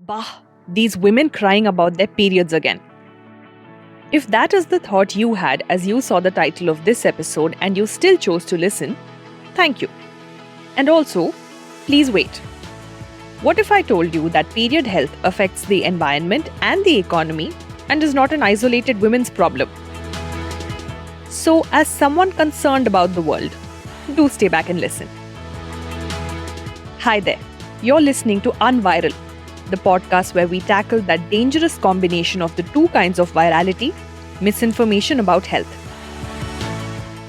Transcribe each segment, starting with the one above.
Bah, these women crying about their periods again. If that is the thought you had as you saw the title of this episode and you still chose to listen, thank you. And also, please wait. What if I told you that period health affects the environment and the economy and is not an isolated women's problem? So, as someone concerned about the world, do stay back and listen. Hi there, you're listening to Unviral, the podcast where we tackle that dangerous combination of the two kinds of virality, misinformation about health.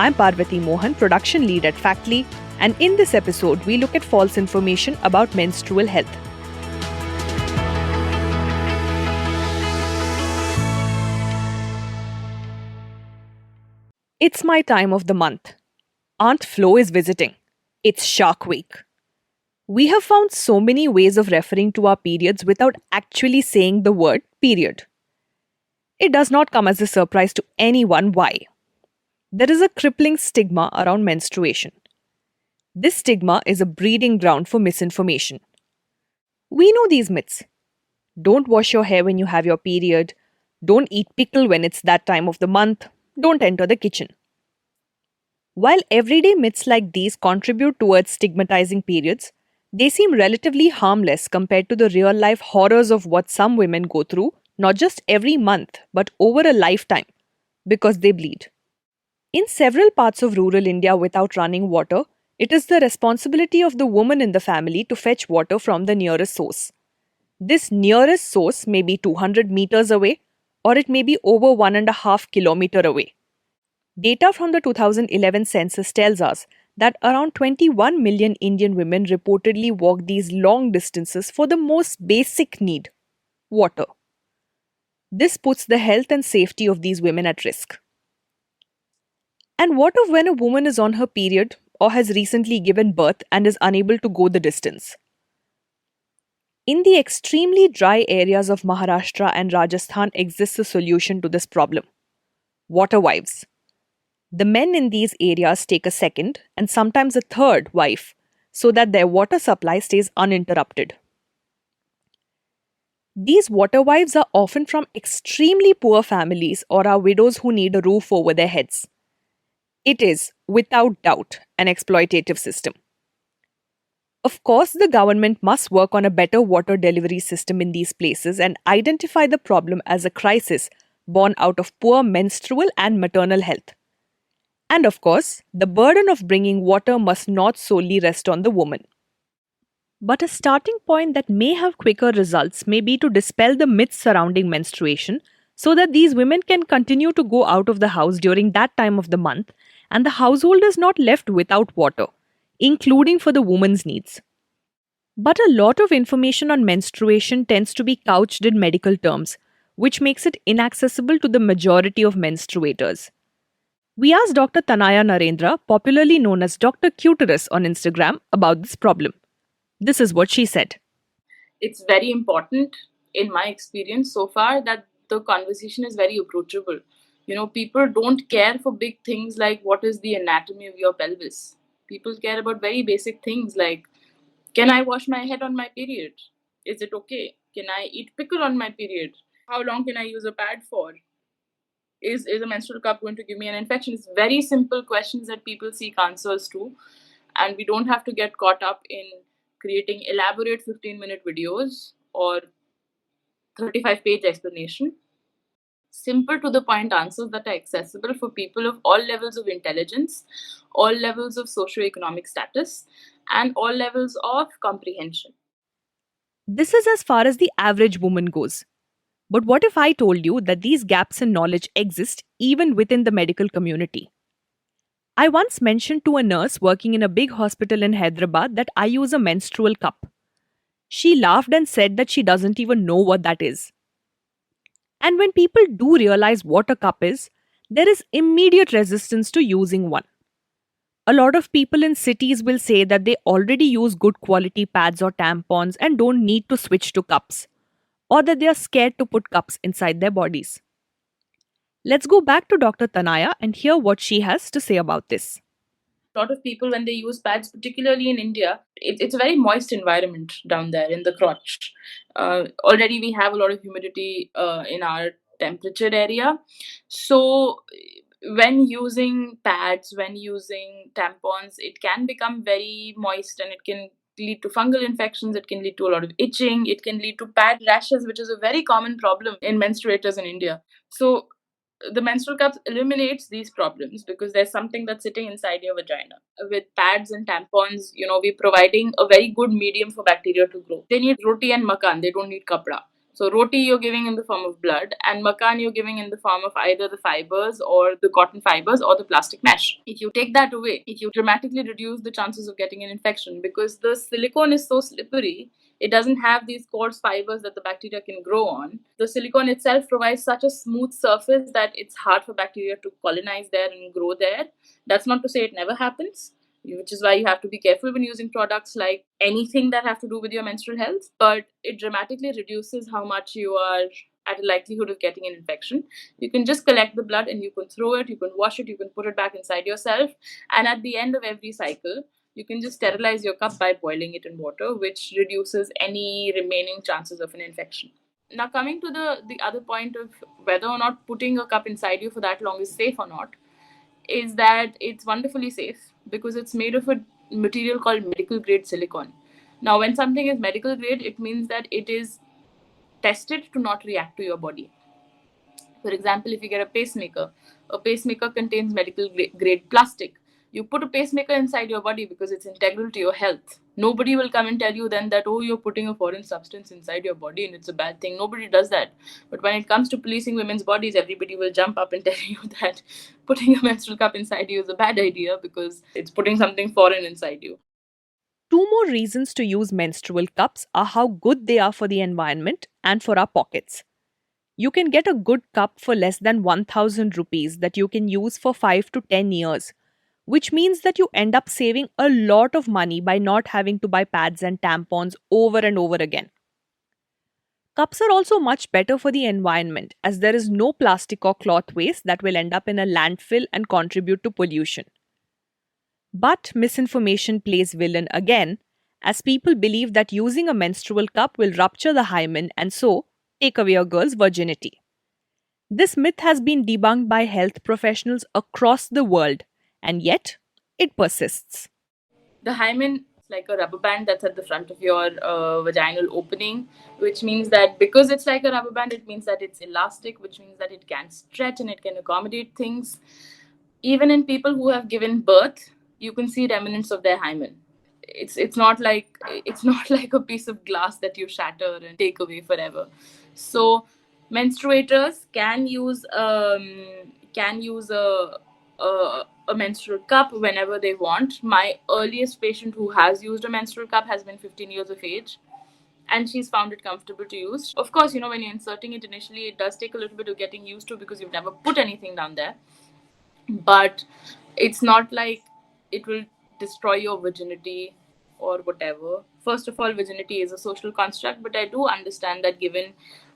I'm Parvati Mohan, production lead at Factly, and in this episode, we look at false information about menstrual health. It's my time of the month. Aunt Flo is visiting. It's Shark Week. We have found so many ways of referring to our periods without actually saying the word period. It does not come as a surprise to anyone why. There is a crippling stigma around menstruation. This stigma is a breeding ground for misinformation. We know these myths. Don't wash your hair when you have your period. Don't eat pickle when it's that time of the month. Don't enter the kitchen. While everyday myths like these contribute towards stigmatizing periods, they seem relatively harmless compared to the real-life horrors of what some women go through, not just every month, but over a lifetime, because they bleed. In several parts of rural India without running water, it is the responsibility of the woman in the family to fetch water from the nearest source. This nearest source may be 200 meters away, or it may be over 1.5 kilometers away. Data from the 2011 census tells us that around 21 million Indian women reportedly walk these long distances for the most basic need, water. This puts the health and safety of these women at risk. And what of when a woman is on her period or has recently given birth and is unable to go the distance? In the extremely dry areas of Maharashtra and Rajasthan exists a solution to this problem: water wives. The men in these areas take a second and sometimes a third wife so that their water supply stays uninterrupted. These water wives are often from extremely poor families or are widows who need a roof over their heads. It is, without doubt, an exploitative system. Of course, the government must work on a better water delivery system in these places and identify the problem as a crisis born out of poor menstrual and maternal health. And of course, the burden of bringing water must not solely rest on the woman. But a starting point that may have quicker results may be to dispel the myths surrounding menstruation so that these women can continue to go out of the house during that time of the month and the household is not left without water, including for the woman's needs. But a lot of information on menstruation tends to be couched in medical terms, which makes it inaccessible to the majority of menstruators. We asked Dr Tanaya Narendra, popularly known as Dr Cuterus on Instagram, about this problem. This is what she said. It's very important in my experience so far that the conversation is very approachable. People don't care for big things like what is the anatomy of your pelvis. People care about very basic things like, can I wash my head on my period? Is it okay? Can I eat pickle on my period? How long can I use a pad for? Is a menstrual cup going to give me an infection? It's very simple questions that people seek answers to, and we don't have to get caught up in creating elaborate 15-minute videos or 35-page explanation. Simple to the point answers that are accessible for people of all levels of intelligence, all levels of socioeconomic status, and all levels of comprehension. This is as far as the average woman goes. But what if I told you that these gaps in knowledge exist even within the medical community? I once mentioned to a nurse working in a big hospital in Hyderabad that I use a menstrual cup. She laughed and said that she doesn't even know what that is. And when people do realize what a cup is, there is immediate resistance to using one. A lot of people in cities will say that they already use good quality pads or tampons and don't need to switch to cups, or that they are scared to put cups inside their bodies. Let's go back to Dr. Tanaya and hear what she has to say about this. A lot of people, when they use pads, particularly in India, it's a very moist environment down there in the crotch. Already we have a lot of humidity in our temperature area. So when using pads, when using tampons, it can become very moist and it can lead to fungal infections, it can lead to a lot of itching, it can lead to pad rashes, which is a very common problem in menstruators in India. So the menstrual cups eliminates these problems because there's something that's sitting inside your vagina. With pads and tampons, we're providing a very good medium for bacteria to grow. They need roti and makan, they don't need kapra. So roti you're giving in the form of blood, and makan you're giving in the form of either the fibers or the cotton fibers or the plastic mesh. If you take that away, it you dramatically reduce the chances of getting an infection because the silicone is so slippery. It doesn't have these coarse fibers that the bacteria can grow on. The silicone itself provides such a smooth surface that it's hard for bacteria to colonize there and grow there. That's not to say it never happens, which is why you have to be careful when using products like anything that have to do with your menstrual health. But it dramatically reduces how much you are at a likelihood of getting an infection. You can just collect the blood and you can throw it, you can wash it, you can put it back inside yourself. And at the end of every cycle, you can just sterilize your cup by boiling it in water, which reduces any remaining chances of an infection. Now, coming to the other point of whether or not putting a cup inside you for that long is safe or not, is that it's wonderfully safe because it's made of a material called medical grade silicone. Now, when something is medical grade, it means that it is tested to not react to your body. For example, if you get a pacemaker contains medical grade plastic. You put a pacemaker inside your body because it's integral to your health. Nobody will come and tell you then that, oh, you're putting a foreign substance inside your body and it's a bad thing. Nobody does that. But when it comes to policing women's bodies, everybody will jump up and tell you that putting a menstrual cup inside you is a bad idea because it's putting something foreign inside you. Two more reasons to use menstrual cups are how good they are for the environment and for our pockets. You can get a good cup for less than 1000 rupees that you can use for 5 to 10 years, which means that you end up saving a lot of money by not having to buy pads and tampons over and over again. Cups are also much better for the environment as there is no plastic or cloth waste that will end up in a landfill and contribute to pollution. But misinformation plays villain again, as people believe that using a menstrual cup will rupture the hymen and so take away a girl's virginity. This myth has been debunked by health professionals across the world, and yet it persists. The hymen is like a rubber band that's at the front of your vaginal opening, which means that because it's like a rubber band, it means that it's elastic, which means that it can stretch and it can accommodate things. Even in people who have given birth, you can see remnants of their hymen. It's not like a piece of glass that you shatter and take away forever. So menstruators can use a menstrual cup whenever they want. My earliest patient who has used a menstrual cup has been 15 years of age, and she's found it comfortable to use. Of course, when you're inserting it initially, it does take a little bit of getting used to because you've never put anything down there. But it's not like it will destroy your virginity or whatever. First of all, virginity is a social construct, but I do understand that given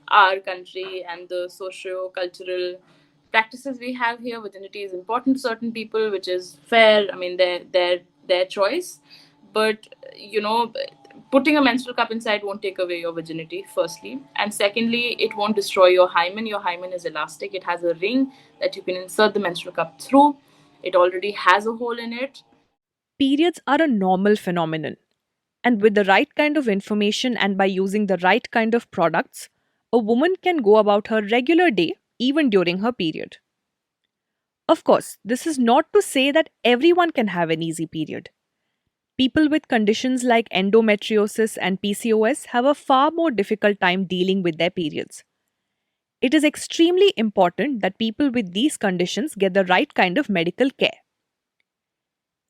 our country and the socio cultural practices we have here, virginity is important to certain people, which is fair. I mean, their choice. But putting a menstrual cup inside won't take away your virginity, firstly, and secondly, it won't destroy your hymen. Your hymen is elastic. It has a ring that you can insert the menstrual cup through. It already has a hole in it. Periods are a normal phenomenon, and with the right kind of information and by using the right kind of products, a woman can go about her regular day even during her period. Of course, this is not to say that everyone can have an easy period. People with conditions like endometriosis and PCOS have a far more difficult time dealing with their periods. It is extremely important that people with these conditions get the right kind of medical care.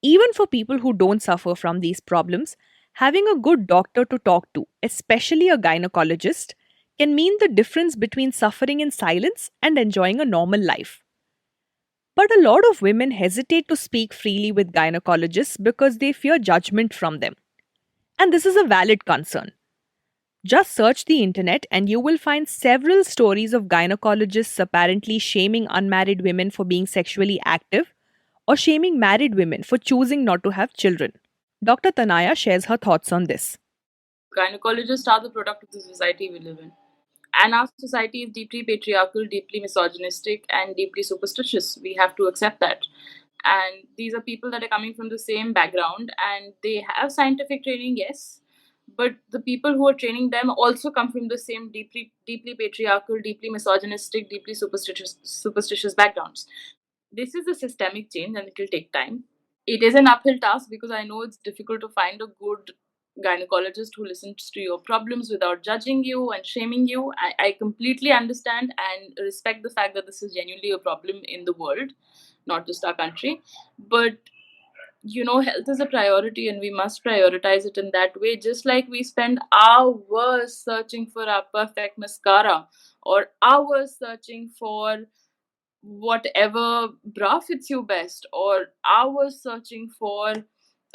Even for people who don't suffer from these problems, having a good doctor to talk to, especially a gynecologist, can mean the difference between suffering in silence and enjoying a normal life. But a lot of women hesitate to speak freely with gynecologists because they fear judgment from them. And this is a valid concern. Just search the internet and you will find several stories of gynecologists apparently shaming unmarried women for being sexually active or shaming married women for choosing not to have children. Dr. Tanaya shares her thoughts on this. Gynecologists are the product of the society we live in. And our society is deeply patriarchal, deeply misogynistic, and deeply superstitious. We have to accept that. And these are people that are coming from the same background and they have scientific training, yes. But the people who are training them also come from the same deeply patriarchal, deeply misogynistic, deeply superstitious backgrounds. This is a systemic change and it will take time. It is an uphill task because I know it's difficult to find a good gynecologist who listens to your problems without judging you and shaming you. I completely understand and respect the fact that this is genuinely a problem in the world, not just our country. But health is a priority and we must prioritize it in that way. Just like we spend hours searching for our perfect mascara or hours searching for whatever bra fits you best, or hours searching for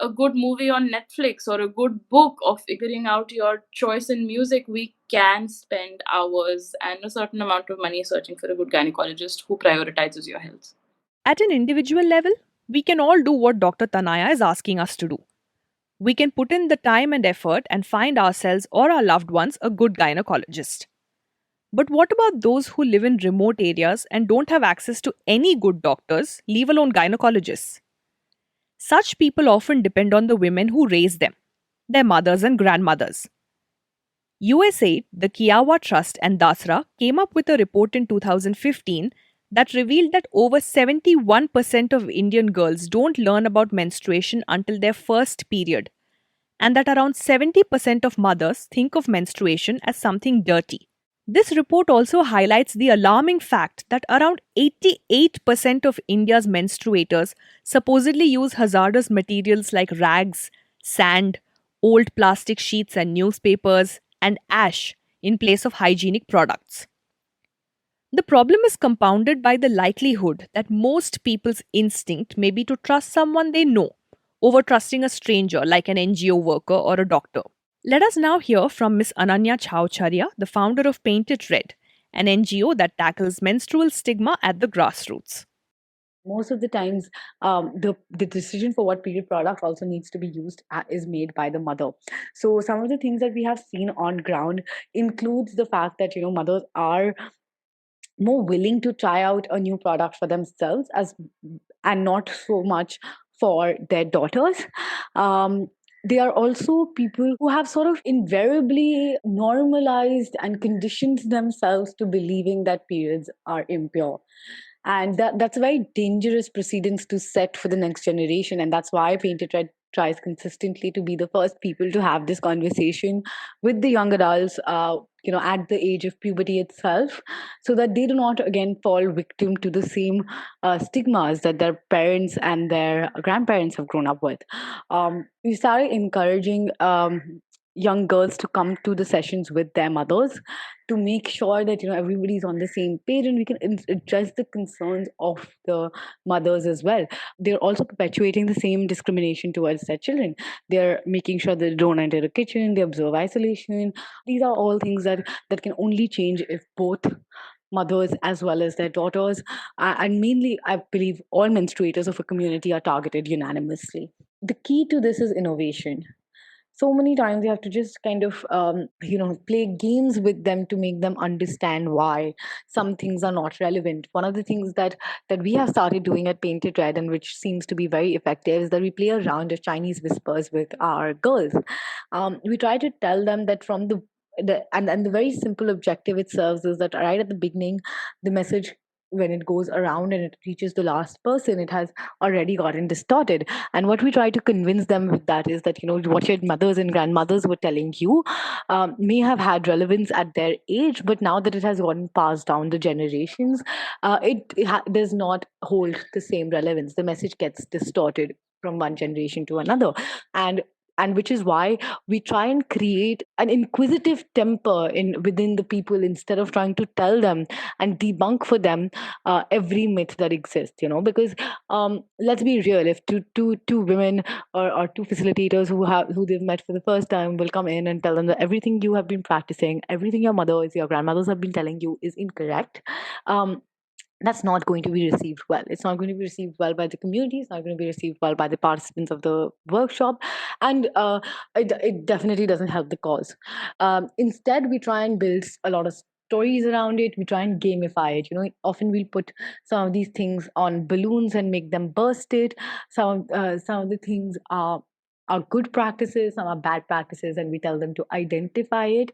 a good movie on Netflix or a good book, or figuring out your choice in music, we can spend hours and a certain amount of money searching for a good gynecologist who prioritizes your health. At an individual level, we can all do what Dr. Tanaya is asking us to do. We can put in the time and effort and find ourselves or our loved ones a good gynecologist. But what about those who live in remote areas and don't have access to any good doctors, leave alone gynecologists? Such people often depend on the women who raise them, their mothers and grandmothers. USAID, the Kiowa Trust, and Dasra came up with a report in 2015 that revealed that over 71% of Indian girls don't learn about menstruation until their first period, and that around 70% of mothers think of menstruation as something dirty. This report also highlights the alarming fact that around 88% of India's menstruators supposedly use hazardous materials like rags, sand, old plastic sheets and newspapers, and ash in place of hygienic products. The problem is compounded by the likelihood that most people's instinct may be to trust someone they know over trusting a stranger like an NGO worker or a doctor. Let us now hear from Miss Ananya Chhaochharia, the founder of Paint It Red, an NGO that tackles menstrual stigma at the grassroots. Most of the times, the decision for what period product also needs to be used is made by the mother. So some of the things that we have seen on ground includes the fact that mothers are more willing to try out a new product for themselves as and not so much for their daughters. um, they are also people who have sort of invariably normalized and conditioned themselves to believing that periods are impure, and that's a very dangerous precedence to set for the next generation. And that's why Painted Red tries consistently to be the first people to have this conversation with the young adults, at the age of puberty itself, so that they do not again fall victim to the same stigmas that their parents and their grandparents have grown up with. We started encouraging young girls to come to the sessions with their mothers to make sure that everybody's on the same page, and we can address the concerns of the mothers as well. They're also perpetuating the same discrimination towards their children. They're making sure they don't enter the kitchen, they observe isolation. These are all things that can only change if both mothers as well as their daughters, and mainly I believe all menstruators of a community, are targeted unanimously. The key to this is innovation. So many times you have to just kind of play games with them to make them understand why some things are not relevant. One of the things that we have started doing at Painted Red, and which seems to be very effective, is that we play a round of Chinese whispers with our girls. We try to tell them that from and the very simple objective it serves is that right at the beginning, the message, when it goes around and it reaches the last person, it has already gotten distorted. And what we try to convince them with that is that what your mothers and grandmothers were telling you may have had relevance at their age, but now that it has gotten passed down the generations, it does not hold the same relevance. The message gets distorted from one generation to another, and which is why we try and create an inquisitive temper in within the people, instead of trying to tell them and debunk for them every myth that exists. Because let's be real, if two women, or two facilitators who they've met for the first time will come in and tell them that everything you have been practicing, everything your grandmothers have been telling you is incorrect, um, that's not going to be received well. It's not going to be received well by the community. It's not going to be received well by the participants of the workshop, and it definitely doesn't help the cause. Instead, we try and build a lot of stories around it. We try and gamify it. Often we'll put some of these things on balloons and make them burst it. Some of the things are good practices, some are bad practices, and we tell them to identify it.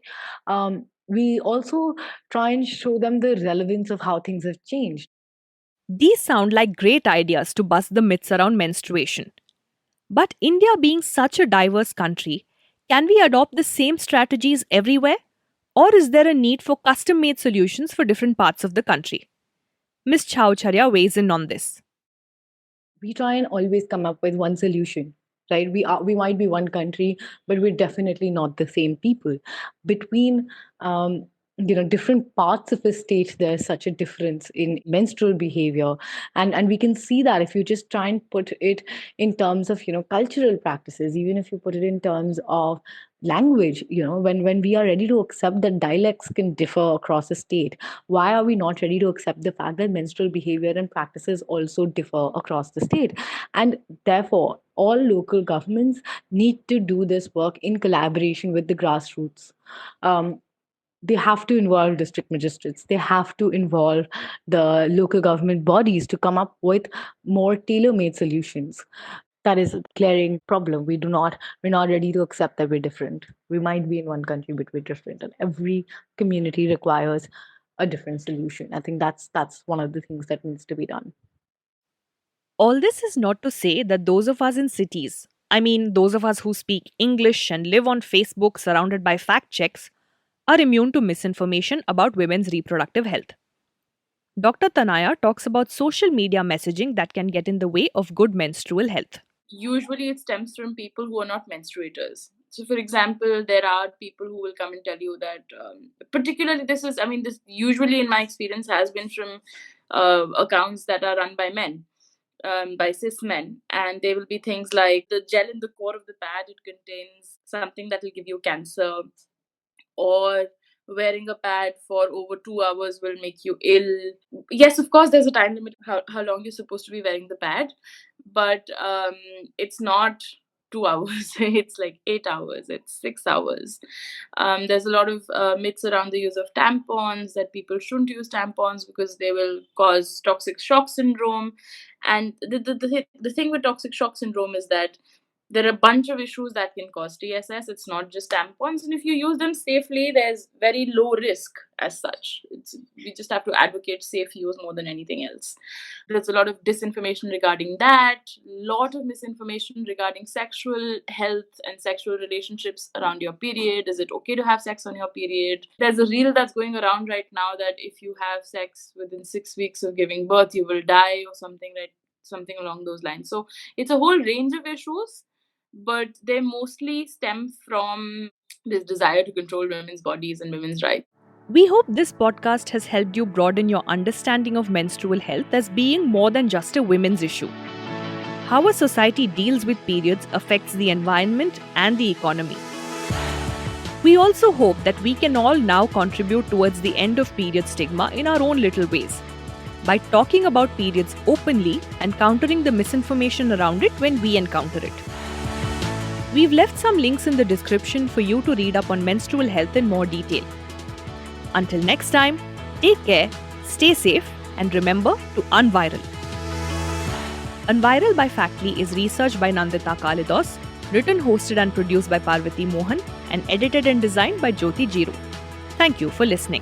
We also try and show them the relevance of how things have changed. These sound like great ideas to bust the myths around menstruation. But India being such a diverse country, can we adopt the same strategies everywhere? Or is there a need for custom made solutions for different parts of the country? Ms. Chhaochharia weighs in on this. We try and always come up with one solution, right? We might be one country, but we're definitely not the same people. Between different parts of a state, there's such a difference in menstrual behavior, and we can see that if you just try and put it in terms of cultural practices, even if you put it in terms of language. When we are ready to accept that dialects can differ across a state, why are we not ready to accept the fact that menstrual behavior and practices also differ across the state? And therefore, all local governments need to do this work in collaboration with the grassroots. Um, they have to involve district magistrates. They have to involve the local government bodies to come up with more tailor-made solutions. That is a glaring problem. We're not ready to accept that we're different. We might be in one country, but we're different, and every community requires a different solution. I think that's one of the things that needs to be done. All this is not to say that those of us in cities, I mean, those of us who speak English and live on Facebook surrounded by fact checks, are immune to misinformation about women's reproductive health. Dr. Tanaya talks about social media messaging that can get in the way of good menstrual health. Usually it stems from people who are not menstruators. So, for example, there are people who will come and tell you that, particularly this usually in my experience has been from accounts that are run by men, by cis men. And they will be things like the gel in the core of the pad, it contains something that will give you cancer, or wearing a pad for over 2 hours will make you ill. Yes, of course, there's a time limit how long you're supposed to be wearing the pad, but it's not 2 hours. It's like 8 hours, it's 6 hours. There's a lot of myths around the use of tampons, that people shouldn't use tampons because they will cause toxic shock syndrome. And the thing with toxic shock syndrome is that there are a bunch of issues that can cause TSS. It's not just tampons, and if you use them safely, there's very low risk as such. We just have to advocate safe use more than anything else. There's a lot of disinformation regarding that, lot of misinformation regarding sexual health and sexual relationships around your period. Is it okay to have sex on your period? There's a reel that's going around right now that if you have sex within 6 weeks of giving birth, you will die, or something along those lines. So it's a whole range of issues, but they mostly stem from this desire to control women's bodies and women's rights. We hope this podcast has helped you broaden your understanding of menstrual health as being more than just a women's issue. How a society deals with periods affects the environment and the economy. We also hope that we can all now contribute towards the end of period stigma in our own little ways, by talking about periods openly and countering the misinformation around it when we encounter it. We've left some links in the description for you to read up on menstrual health in more detail. Until next time, take care, stay safe, and remember to unviral. Unviral by Factly is researched by Nandita Kalidas, written, hosted and produced by Parvati Mohan, and edited and designed by Jyoti Jiru. Thank you for listening.